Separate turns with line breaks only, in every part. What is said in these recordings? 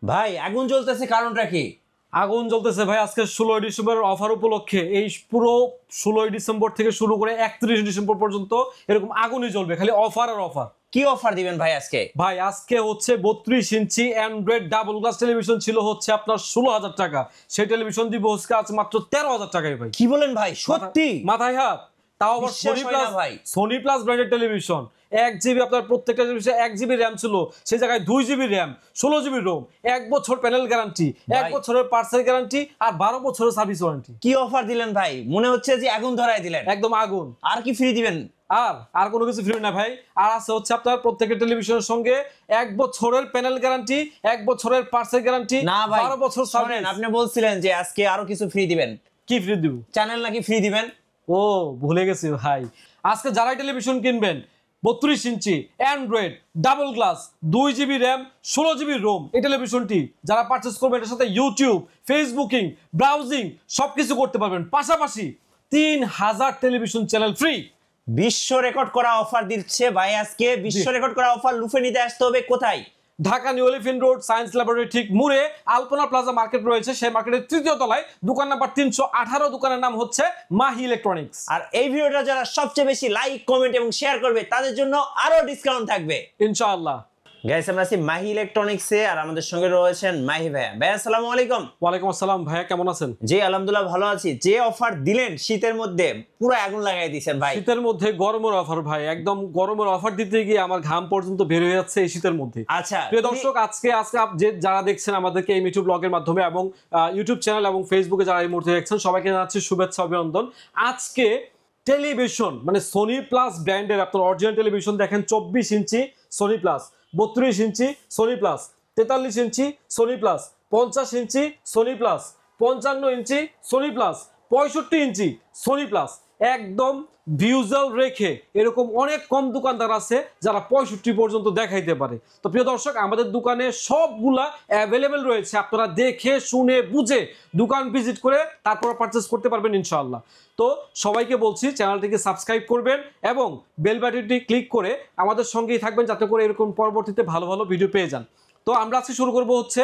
ভাই আগুন জ্বলতেছে কারণটা কি?
আগুন জ্বলতেছে ভাই আজকে 16 ডিসেম্বরের অফার উপলক্ষে। এই পুরো 16 ডিসেম্বর থেকে শুরু করে 31 ডিসেম্বর পর্যন্ত এরকম আগুনই জ্বলবে, খালি অফার আর অফার।
কি অফার দিবেন ভাই আজকে?
ভাই আজকে হচ্ছে 32 ইঞ্চি অ্যান্ড্রয়েড ডাবল গ্লাস টেলিভিশন ছিল হচ্ছে আপনার 16,000 টাকা, সেই টেলিভিশন দিব হচ্ছে আজ মাত্র 13,000 টাকায়। ভাই
কি বলেন ভাই, সত্যি?
মাথায় হাত। তাও আবার সোনি প্লাস ব্র্যান্ডের টেলিভিশন। 1 GB আপনার প্রত্যেকটা টেলিভিশনে 1 GB র্যাম ছিল, সেই জায়গায় 2 GB র্যাম, 16 GB রোম, 1 বছর প্যানেল গ্যারান্টি, 1 বছরের পার্সেল গ্যারান্টি আর 12 বছরের সার্ভিস ওয়ারেন্টি।
কি অফার দিলেন ভাই, মনে হচ্ছে যে আগুন ধরায় দিলেন।
একদম আগুন।
আর কি ফ্রি দিবেন?
আর কোনো কিছু ফ্রি না ভাই। আর আছে হচ্ছে আপনার প্রত্যেকটা টেলিভিশনের সঙ্গে 1 বছরের প্যানেল গ্যারান্টি, 1 বছরের পার্সেল গ্যারান্টি, 12 বছর সার্ভিস।
আপনি বলছিলেন যে আজকে আরো কিছু ফ্রি দিবেন।
কি ফ্রি দিব?
চ্যানেল নাকি ফ্রি দিবেন?
ও ভুলে গেছি ভাই। আজকে যারাই টেলিভিশন কিনবেন 32 ইঞ্চি android double glass 2 GB RAM 16 GB ROM, এই টেলিভিশনটি যারা পারচেজ করবেন এটার সাথে ইউটিউব, ফেসবুকিং, ব্রাউজিং সবকিছু করতে পারবেন। পাশাপাশি 3000 টেলিভিশন চ্যানেল ফ্রি।
বিশ্ব রেকর্ড করা অফার দিচ্ছে ভাই আজকে। বিশ্ব রেকর্ড করা অফার লুফে নিতে আসতে হবে কোথায়?
Dhaka new elephant road science laboratory ঠিক মুড়ে আলপনা প্লাজা মার্কেট রয়েছে, সেই মার্কেটের 3য় তলায় দোকান নাম্বার 318। দোকানের নাম হচ্ছে মাহি ইলেকট্রনিক্স।
আর এই ভিডিওটা যারা সবচেয়ে বেশি লাইক, কমেন্ট এবং শেয়ার করবে তাদের জন্য আরো ডিসকাউন্ট থাকবে
ইনশাআল্লাহ।
গাইস আমরা আছি মাহি ইলেকট্রনিক্সে আর আমাদের সঙ্গে রয়েছেন মাহি ভাইয়া। ভাইয়া আসসালামু আলাইকুম।
ওয়ালাইকুম আসসালাম। ভাইয়া কেমন আছেন?
জি আলহামদুলিল্লাহ ভালো আছি। যে অফার দিলেন শীতের মধ্যে পুরো আগুন লাগাই দিয়েছেন ভাই।
শীতের মধ্যে গরমের অফার ভাই, একদম গরমের অফার দিতে গিয়ে আমার ঘাম পর্যন্ত বের হয়ে যাচ্ছে এই শীতের মধ্যে।
আচ্ছা
প্রিয় দর্শক, আজকে যে যারা দেখছেন আমাদেরকে এই ইউটিউব ব্লগের মাধ্যমে এবং ইউটিউব চ্যানেল এবং ফেসবুকে যারা এই মুহূর্তে দেখছেন সবাইকে জানাচ্ছি শুভেচ্ছা অভিনন্দন। আজকে টেলিভিশন মানে সোনি প্লাস ব্র্যান্ডের আপনার অরিজিনাল টেলিভিশন দেখেন 24 ইঞ্চি সোনি প্লাস, 32 ইঞ্চি সোনি প্লাস, 43 ইঞ্চি সোনি প্লাস, 50 ইঞ্চি সোনি প্লাস, 55 ইঞ্চি সোনি প্লাস, 65 ইঞ্চি সোনি প্লাস। একদম ভিউজাল রেখে এরকম অনেক কম দোকানদার আছে যারা 65 পর্যন্ত দেখাইতে পারে। তো প্রিয় দর্শক, আমাদের দোকানে সবগুলা অ্যাভেলেবেল রয়েছে, আপনারা দেখে শুনে বুঝে দোকান ভিজিট করে তারপর পারচেস করতে পারবেন ইনশাআল্লাহ। তো সবাইকে বলছি চ্যানেলটিকে সাবস্ক্রাইব করবেন এবং বেল বাটনটি ক্লিক করে আমাদের সঙ্গেই থাকবেন যাতে করে এরকম পরবর্তীতে ভালো ভালো ভিডিও পেয়ে যান। তো আমরা আজকে শুরু করব হচ্ছে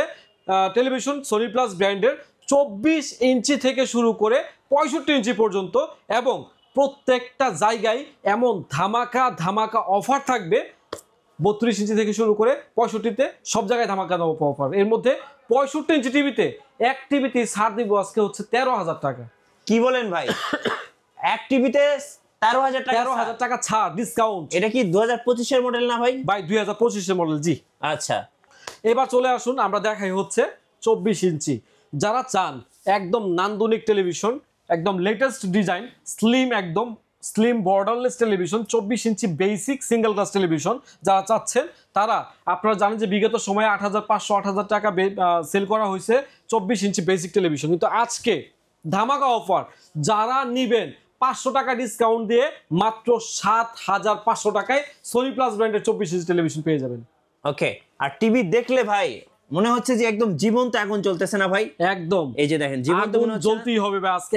টেলিভিশন সোনি প্লাস ব্র্যান্ডের 24 ইঞ্চি থেকে শুরু করে 65 ইঞ্চি পর্যন্ত, এবং প্রত্যেকটা জায়গায় এমন ধামাকা ধামাকা অফার থাকবে। 32 ইঞ্চি থেকে শুরু করে 65-তে সব জায়গায় ধামাকা অফার। এর মধ্যে 65 ইঞ্চি টিভিতে এক টিভিতে ছাড় দিব আজকে হচ্ছে 13,000 টাকা।
কি বলেন ভাই? এক টিভিতে 13,000 টাকা?
13,000 টাকা ছাড়, ডিসকাউন্ট।
এটা কি 2025 এর মডেল না ভাই?
ভাই 2025 এর মডেল। জি
আচ্ছা,
এবার চলে আসুন আমরা দেখাই হচ্ছে 24 ইঞ্চি। যারা চান একদম নান্দনিক টেলিভিশন, একদম লেটেস্ট ডিজাইন, স্লিম, একদম স্লিম বর্ডারলেস টেলিভিশন, 24 ইঞ্চি বেসিক সিঙ্গেল গ্লাস টেলিভিশন যারা চাচ্ছেন তারা, আপনারা জানেন যে বিগত সময়ে 8,500 8,000 টাকা সেল করা হয়েছে 24 ইঞ্চি বেসিক টেলিভিশন, কিন্তু আজকে ধামাকা অফার যারা নিবেন 500 টাকা ডিসকাউন্ট দিয়ে মাত্র 7,500 টাকায় সোনি প্লাস ব্র্যান্ডের 24 ইঞ্চি টেলিভিশন পেয়ে যাবেন।
ওকে। আর টিভি দেখলে ভাই মনে হচ্ছে যে একদম জীবন্ত আগুন চলতেছে না ভাই?
একদম,
এই যে দেখেন জীবন্ত
আগুন জ্বলতেই হবে ভাই। আজকে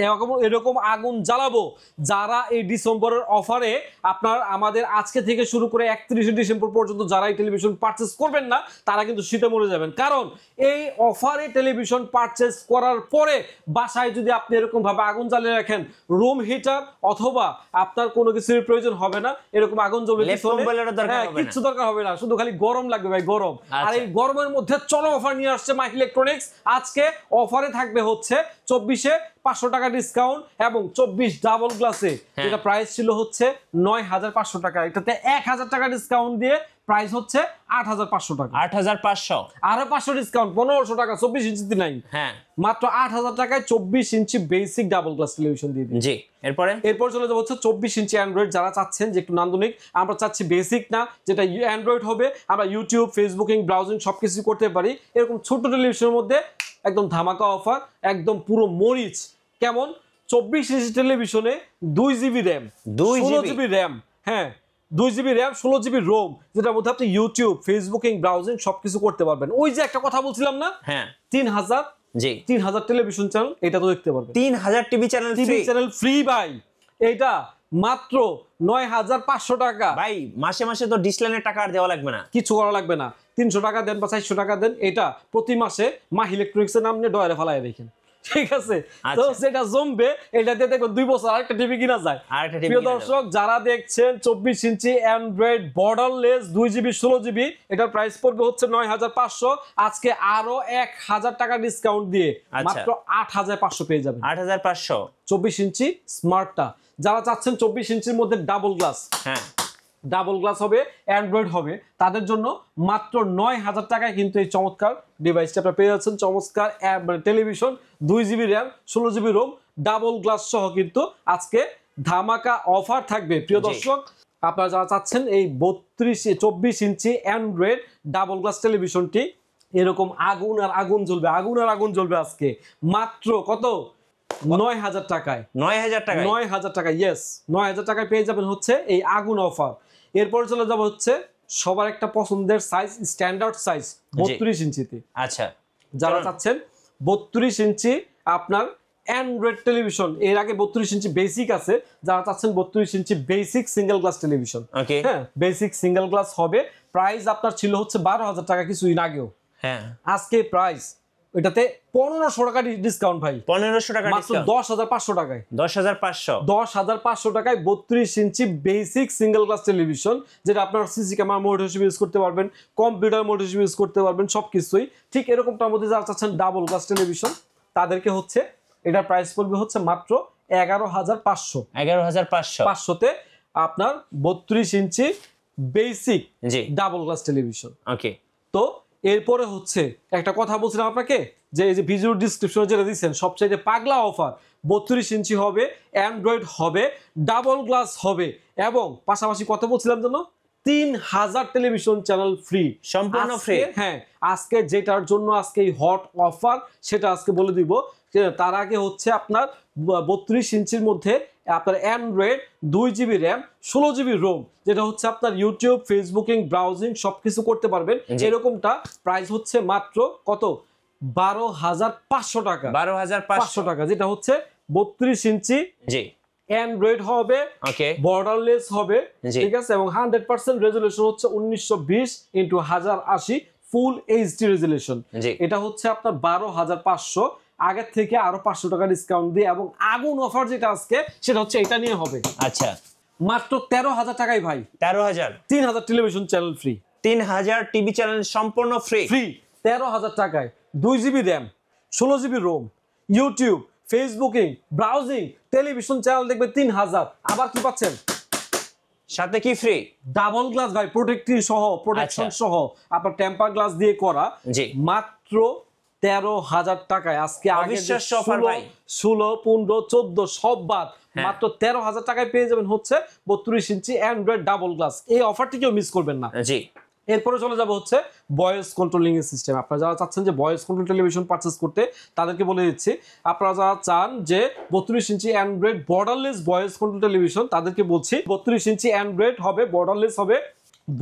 এরকম আগুন জ্বালাবো যারা এই ডিসেম্বরের অফারে আপনার আমাদের আজকে থেকে শুরু করে 31 ডিসেম্বর পর্যন্ত যারা এই টেলিভিশন পারচেস করবেন না তারা কিন্তু শীতে মরে যাবেন। কারণ এই অফারে টেলিভিশন পারচেস করার পরে বাসায় যদি আপনি এরকম ভাবে আগুন জ্বালিয়ে রাখেন, রুম হিটার অথবা আপনার কোনো কিছুর প্রয়োজন হবে না, এরকম আগুন জ্বলবে কিছু দরকার হবে না, শুধু খালি গরম লাগবে ভাই, গরম। আর এই গরমের মধ্যে চলো অফার নিয়ে আসছে মাহি ইলেকট্রনিক্স। আজকে অফারে থাকবে হচ্ছে 24-এ 500 টাকা ডিসকাউন্ট এবং 24 ডাবল গ্লাসে যেটা প্রাইস ছিল হচ্ছে 9,500 টাকা, এটাতে 1,000 টাকা ডিসকাউন্ট দিয়ে প্রাইস হচ্ছে 8,500 টাকা।
8,500
আরো 500 ডিসকাউন্ট 1,500 টাকা। 24 ইঞ্চিতে নাই,
হ্যাঁ
মাত্র 8,000 টাকায় 24 ইঞ্চি বেসিক ডাবল গ্লাস টেলিভিশন দিয়ে দিন।
জি এরপর
চলে যাবো হচ্ছে 24 ইঞ্চি অ্যান্ড্রয়েড। যারা চাচ্ছেন যে একটু নান্দনিক, আমরা চাচ্ছি বেসিক না, যেটা অ্যান্ড্রয়েড হবে, আমরা ইউটিউব, ফেসবুকিং, ব্রাউজিং সবকিছু করতে পারি, এরকম ছোট টেলিভিশনের মধ্যে একদম ধামাকা অফার, একদম পুরো মরিচ। কেমন? 24 ইঞ্চি টেলিভিশনে 2 GB র্যাম, 16 GB র্যাম, হ্যাঁ 2 GB র্যাম, 16 GB রোম, যেটার মধ্যে আপনি ইউটিউব, ফেসবুকিং, ব্রাউজিং সবকিছু করতে পারবেন। ওই যে একটা কথা বলছিলাম না,
হ্যাঁ
3,000, জি 3,000 টেলিভিশন চ্যানেল, এটা তো দেখতে পারবেন।
3,000 টিভি চ্যানেল ফ্রি
ভাই। এইটা মাত্র 9500 টাকা।
ভাই মাসে মাসে তো ডিসলাইনের টাকা আর দেওয়া লাগবে না,
কিছু করা লাগবে না, 300 টাকা দেন বা 400 টাকা দেন, এটা প্রতি মাসে মাহ ইলেকট্রনিক্সের নাম নিয়ে ডয়ারে ফেলায় রেখেন, ঠিক আছে? তো সেটা জমবে, এটা দিয়ে দেখবেন 2 বছর আরেকটা টিভি কিনা যায়। প্রিয় দর্শক যারা দেখছেন 24 ইঞ্চি অ্যান্ড্রয়েড বর্ডারলেস 2GB 16GB, এটার প্রাইস পড়বে হচ্ছে 9500। আজকে আরো 1000 টাকা ডিসকাউন্ট দিয়ে মাত্র 8500 পেয়ে যাবেন।
8500
24 ইঞ্চি স্মার্টটা যারা চাচ্ছেন 24 ইঞ্চির মধ্যে ডাবল গ্লাস,
হ্যাঁ
ডাবল গ্লাস হবে, অ্যান্ড্রয়েড হবে, তাদের জন্য মাত্র 9000 টাকায় কিন্তু এই চমৎকার ডিভাইসটা আপনারা পেয়ে যাচ্ছেন। চমৎকার television, 2GB RAM, 16GB ROM, double glass সহ কিন্তু আজকে ধামাকা অফার থাকবে। প্রিয় দর্শক আপনারা যারা চাচ্ছেন এই 24 ইঞ্চি অ্যান্ড্রয়েড ডাবল গ্লাস টেলিভিশনটি এরকম আগুন আর আগুন জ্বলবে, আগুন আর আগুন জ্বলবে আজকে মাত্র কত 9000 টাকায়।
9000 টাকা,
9000 টাকা, ইয়েস 9000 টাকায় পেয়ে যাবেন হচ্ছে এই আগুন অফার। এরপর চলে যাব হচ্ছে সবার একটা পছন্দের সাইজ, স্ট্যান্ডার্ড সাইজ 32 ইঞ্চিতে।
আচ্ছা
যারা চাচ্ছেন 32 ইঞ্চি আপনার অ্যান্ড্রয়েড টেলিভিশন, এর আগে 32 ইঞ্চি বেসিক আছে, যারা চাচ্ছেন 32 ইঞ্চি বেসিক সিঙ্গেল গ্লাস টেলিভিশন, হ্যাঁ বেসিক সিঙ্গেল গ্লাস হবে। প্রাইস আপনার ছিল হচ্ছে 12000 টাকা কিছুদিন আগেও,
হ্যাঁ
আজকে প্রাইস এটাতে 1500 টাকা ডিসকাউন্ট ভাই,
1500 টাকা
মাত্র 10500 টাকায়,
10500
টাকায় 32 ইঞ্চি বেসিক সিঙ্গেল গ্লাস টেলিভিশন, যেটা আপনার সিসি ক্যামেরা মোড হিসেবে ইউজ করতে পারবেন, কম্পিউটার মোড হিসেবে ইউজ করতে পারবেন, সবকিছুই ঠিক এরকমটার মধ্যে যারা চাচ্ছেন ডাবল গ্লাস টেলিভিশন তাদেরকে হচ্ছে এটার প্রাইস পড়বে হচ্ছে মাত্র 11500। 11500 আপনার 32 ইঞ্চি বেসিক ডাবল গ্লাস টেলিভিশন।
ওকে,
তো এরপরে হচ্ছে একটা কথা বলছিলাম আপনাকে যে এই যে ভিডিও ডিসক্রিপশনে যেটা দিচ্ছেন সবচেয়ে পাগলা অফার, 32 ইঞ্চি হবে, অ্যান্ড্রয়েড হবে, ডাবল গ্লাস হবে এবং পাশাপাশি কত বলছিলাম যেন 3000 টেলিভিশন চ্যানেল ফ্রি,
সম্পূর্ণ ফ্রি।
হ্যাঁ আজকে যেটার জন্য আজকে এই হট অফার সেটা আজকে বলে দিব। তার আগে হচ্ছে আপনার 32 ইঞ্চির মধ্যে আপনার Android 2GB RAM, 16GB Rome, যেটা হচ্ছে আপনার ইউটিউব, ফেসবুকিং, ব্রাউজিং সবকিছু করতে পারবেন। এরকমটা প্রাইস হচ্ছে মাত্র কত 12500 টাকা, 12500 টাকা, যেটা হচ্ছে 32 ইঞ্চি অ্যান্ড্রয়েড হবে, বর্ডারলেস হবে, ঠিক আছে, এবং 100% রেজুলেশন হচ্ছে 1920x1080 ফুল এইচডি রেজুলেশন। এটা হচ্ছে আপনার 12500, আগের থেকে আরো 500 টাকা ডিসকাউন্ট দিয়ে, এবং আগুন অফার যেটা আজকে সেটা হচ্ছে এটা নিয়ে হবে।
আচ্ছা
মাত্র 13000 টাকায় ভাই,
13000,
3000 television channel free,
3000 TV channel সম্পূর্ণ ফ্রি,
13000 টাকায় 2GB RAM, 16GB ROM, YouTube, facebooking, browsing, television channel দেখবে 3000। আবার কি পাচ্ছেন
সাথে? কি ফ্রি?
ডাবল গ্লাস ভাই, প্রোটেক্টিভ সহ, প্রোটেকশন সহ, আপনার টেম্পার গ্লাস দিয়ে করা, মাত্র 13000 টাকায়। আজকে আগে 16, 15, 14 সব বাদ, মাত্র 13000 টাকায় পেয়ে যাবেন হচ্ছে 32 ইঞ্চি অ্যান্ড্রয়েড ডাবল গ্লাস। এই অফারটি কেউ মিস করবেন না। এরপরে চলে যাব হচ্ছে ভয়েস কন্ট্রোলিং এর সিস্টেম। আপনারা যারা চাচ্ছেন যে ভয়েস কন্ট্রোল টেলিভিশন পারচেজ করতে তাদেরকে বলে দিচ্ছি, আপনারা যারা চান যে 32 ইঞ্চি android borderless voice control television তাদেরকে বলছি 32 ইঞ্চি অ্যান্ড্রয়েড হবে, বর্ডারলেস হবে,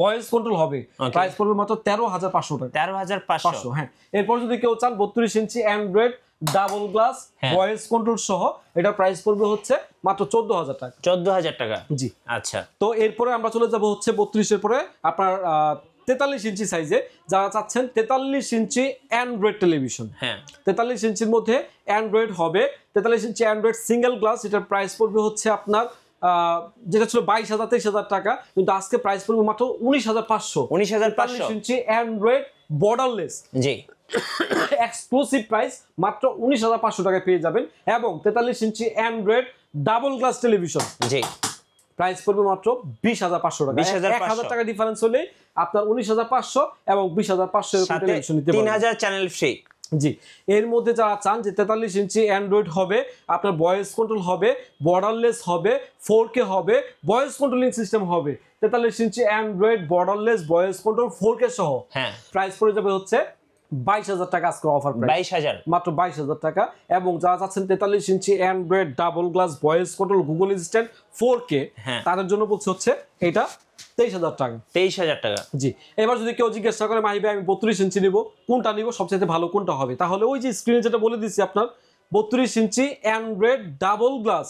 ভয়েস কন্ট্রোল হবে, প্রাইস পড়বে মাত্র 13500 টাকা,
13500।
হ্যাঁ। এরপর যদি কেউ চান 32 ইঞ্চি android double glass voice control সহ, এটা প্রাইস পড়বে হচ্ছে মাত্র 14000 টাকা,
14000 টাকা।
জি
আচ্ছা,
তো এরপরে আমরা চলে যাব হচ্ছে 32 এর পরে আপনার 43 ইঞ্চি সাইজে যারা চাচ্ছেন 43 ইঞ্চি অ্যান্ড্রয়েড টেলিভিশন, 43 ইঞ্চির মধ্যে অ্যান্ড্রয়েড হবে, 43 ইঞ্চি অ্যান্ড্রয়েড সিঙ্গেল গ্লাস, এটার প্রাইস পড়বে হচ্ছে আপনার যেটা ছিল 22000 23000 টাকা, কিন্তু আজকে প্রাইস পড়বে মাত্র 19500।
19500
ইঞ্চি অ্যান্ড্রয়েড বর্ডারলেস, এক্সক্লুসিভ প্রাইস মাত্র 19500 টাকায় পেয়ে যাবেন। এবং 43 ইঞ্চি android double glass television, price পড়বে মাত্র 20500 টাকা, 1000 টাকা ডিফারেন্স হলে আপনার 19500 এবং 20500 এরকম টেলিভিশন নিতে পারবেন,
3000 চ্যানেল ফ্রি।
জি, এর মধ্যে যারা চান যে 43 ইঞ্চি অ্যান্ড্রয়েড হবে, আপনার ভয়েস কন্ট্রোল হবে, বর্ডারলেস হবে, 4K হবে, ভয়েস কন্ট্রোলিং সিস্টেম হবে, 43 ইঞ্চি android borderless voice control 4K সহ, প্রাইস পড়ে যাবে হচ্ছে 22000 টাকা। আজকে অফার প্রাইস 22000, মাত্র 22000 টাকা। এবং যারা চাচ্ছেন 43 ইঞ্চি android double glass voice control Google assistant 4K, তাদের জন্য বলছে হচ্ছে এটা 23000 টাকা, 23000 টাকা। জি, এবার যদি কেউ জিজ্ঞাসা করে মাহি ভাই আমি 32 ইঞ্চি নিব, কোনটা নিব, সবচেয়ে ভালো কোনটা হবে, তাহলে ওই যে স্ক্রিনে যেটা বলে দিচ্ছি আপনার 32 ইঞ্চি অ্যান্ড্রয়েড ডাবল গ্লাস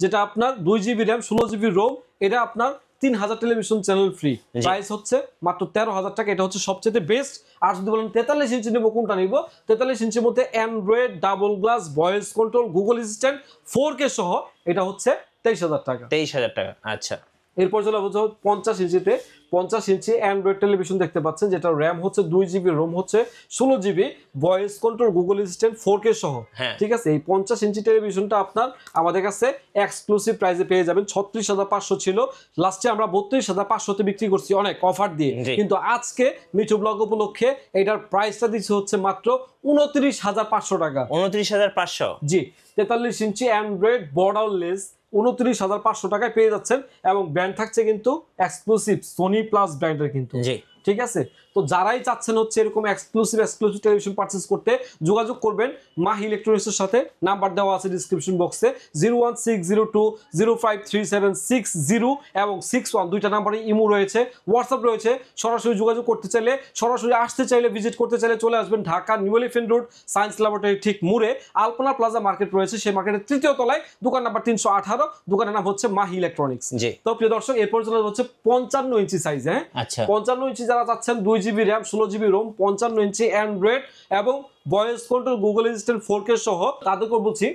যেটা আপনার 2GB RAM 16GB ROM, এটা আপনার 3000 টেলিভিশন চ্যানেল ফ্রি। প্রাইস হচ্ছে মাত্র 13,000 টাকা। এটা হচ্ছে সবচেয়ে বেস্ট। আর যদি বলেন 43 ইঞ্চি নেব, কোনটা নিব? 43 ইঞ্চির মধ্যে Android, double glass, voice control, Google assistant 4K সহ, এটা হচ্ছে 23,000 টাকা।
23,000 টাকা। আচ্ছা,
এরপর চলে 50 ইঞ্চিতে। 50 ইঞ্চি অ্যান্ড্রয়েড টেলিভিশন দেখতে পাচ্ছেন, যেটা র্যাম হচ্ছে 2GB, রোম হচ্ছে 16GB, voice control, Google assistant 4K সহ। ঠিক আছে, এই 50 ইঞ্চি টেলিভিশনটা আপনার আমাদের কাছে এক্সক্লুসিভ প্রাইসে পেয়ে যাবেন। 36,500 ছিল, লাস্টে আমরা 32,500 বিক্রি করছি অনেক অফার দিয়ে। কিন্তু আজকে মিঠু ব্লগ উপলক্ষে এটার প্রাইসটা দিচ্ছে হচ্ছে মাত্র 29,500 টাকা।
29,500?
জি, 43 ইঞ্চি অ্যান্ড্রয়েড বর্ডারলেস 29,500 টাকায় পেয়ে যাচ্ছেন। এবং ব্র্যান্ড থাকছে কিন্তু এক্সক্লুসিভ সোনি প্লাস ব্র্যান্ডের কিন্তু।
জি,
ঠিক আছে, তো যারাই চাচ্ছেন হচ্ছে এরকম এক্সক্লুসিভ টেলিভিশন পারচেজ করতে, যোগাযোগ করবেন মাহি ইলেকট্রনিক্সের সাথে। নাম্বার দেওয়া আছে ডিসক্রিপশন বক্সে, 01602053760 এবং 61, দুইটা নাম্বারে ইমো রয়েছে, হোয়াটসঅ্যাপ রয়েছে। সরাসরি যোগাযোগ করতে চাইলে, সরাসরি আসতে চাইলে, ভিজিট করতে চাইলে চলে আসবেন Dhaka new elephant road, science laboratory ঠিক মুড়ে আলপনা প্লাজা মার্কেট রয়েছে, সেই মার্কেটের 3য় তলায়, দোকান নাম্বার 318, দোকানের নাম হচ্ছে মাহি ইলেকট্রনিক্স। তো প্রিয় দর্শক, এরপর চলে হচ্ছে 55 ইঞ্চি সাইজ। হ্যাঁ,
আচ্ছা,
55 ইঞ্চি যারা চাচ্ছেন, 2GB RAM 16GB ROM, 55 ইঞ্চি অ্যান্ড্রয়েড এবং voice control, Google assistant 4K সহ, তাদেরকে বলছি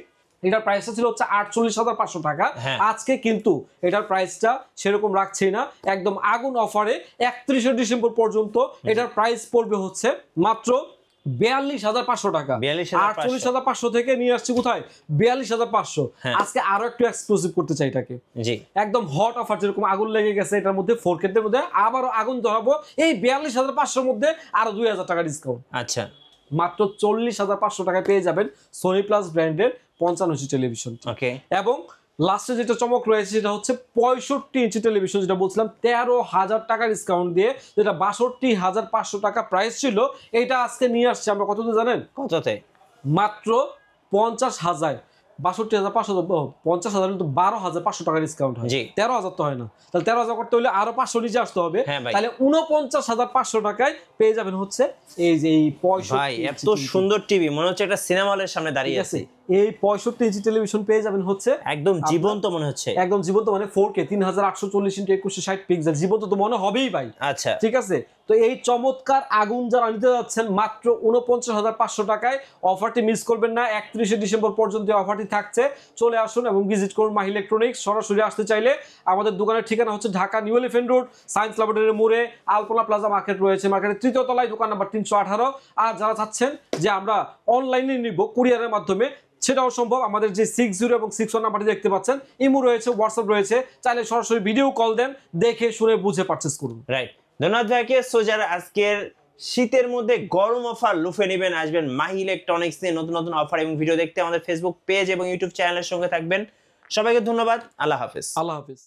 এটার প্রাইসটা ছিল হচ্ছে 48,500 টাকা। আজকে কিন্তু এটার প্রাইসটা সেরকম রাখছি না, একদম আগুন অফারে 31শে ডিসেম্বর পর্যন্ত এটার প্রাইস পড়বে হচ্ছে মাত্র 42,500 টাকা। 48,500 থেকে নিয়ে আসছি কোথায়? 42,500। আজকে আরো একটু এক্সক্লুসিভ করতে চাই এটাকে। জি, একদম হট অফার, যেরকম আগুন লেগে গেছে এটার মধ্যে 4K এর মধ্যে, আবারও আগুন ধরাবো এই 42,500 মধ্যে আরো 2,000 টাকা ডিসকাউন্ট। আচ্ছা, মাত্র 40,500 টাকায় পেয়ে যাবেন সোনি প্লাস ব্র্যান্ডের 55 ইঞ্চি টেলিভিশন। ওকে, এবং লাস্টে যেটা চমক রয়েছে সেটা হচ্ছে 65 ইঞ্চি টেলিভিশন, যেটা বলছিলাম 13,000 টাকা ডিসকাউন্ট দিয়ে, যেটা 62,500 টাকা প্রাইস ছিল, এটা আজকে নিয়ে আসছে আমরা কততে জানেন? কততে? মাত্র 50,000। 62,500, 50,000 তো 12,500 টাকা ডিসকাউন্ট হয়। 13,000 তো হয় না, তাহলে 13,000 করতে হলে আরো 500 নিচে আসতে হবে। তাহলে 49,500 টাকায় পেয়ে যাবেন হচ্ছে এই যে এই 65।
ভাই, এত সুন্দর টিভি, মনে হচ্ছে একটা সিনেমা হলের সামনে দাঁড়িয়ে আছে।
এই 65 ইঞ্চি টেলিভিশন পেয়ে যাবেন হচ্ছে
একদম জীবন্ত মনে হচ্ছে,
একদম জীবন্ত, মানে 4K 3840x2160 পিক্সেল, জীবন্ত তো মনে হবেই ভাই। আচ্ছা, ঠিক আছে, তো এই চমৎকার আগুন যারা নিতে যাচ্ছেন মাত্র 49,500 টাকায়, অফারটি মিস করবেন না। 31শে ডিসেম্বর পর্যন্ত অফারটি থাকছে। চলে আসুন এবং ভিজিট করুন মাহি ইলেকট্রনিক্স। সরাসরি আসতে চাইলে আমাদের দোকানের ঠিকানা হচ্ছে Dhaka new elephant road, science laboratory মোড়ে আলপনা প্লাজা মার্কেট রয়েছে, মার্কেটের 3য় তলায়, দোকান নাম্বার 318। আর যারা চাচ্ছেন যে আমরা অনলাইনে নিব কুরিয়ারের মাধ্যমে, সেটাও সম্ভব। আমাদের যে 60 এবং 61 নাম্বারটি দেখতে পাচ্ছেন, ইমো রয়েছে, হোয়াটসঅ্যাপ রয়েছে, চাইলে সরাসরি ভিডিও কল দেন, দেখে শুনে বুঝে পারচেজ করুন। রাইট,
ধন্যবাদ ভাইকে। সো যারা আজকের শীতের মধ্যে গরম অফার লুফে নেবেন, আসবেন মাহি ইলেকট্রনিক্স নিয়ে নতুন নতুন অফার এবং ভিডিও দেখতে আমাদের ফেসবুক পেজ এবং ইউটিউব চ্যানেলের সঙ্গে থাকবেন। সবাইকে ধন্যবাদ। আল্লাহ হাফেজ।
আল্লাহ হাফেজ।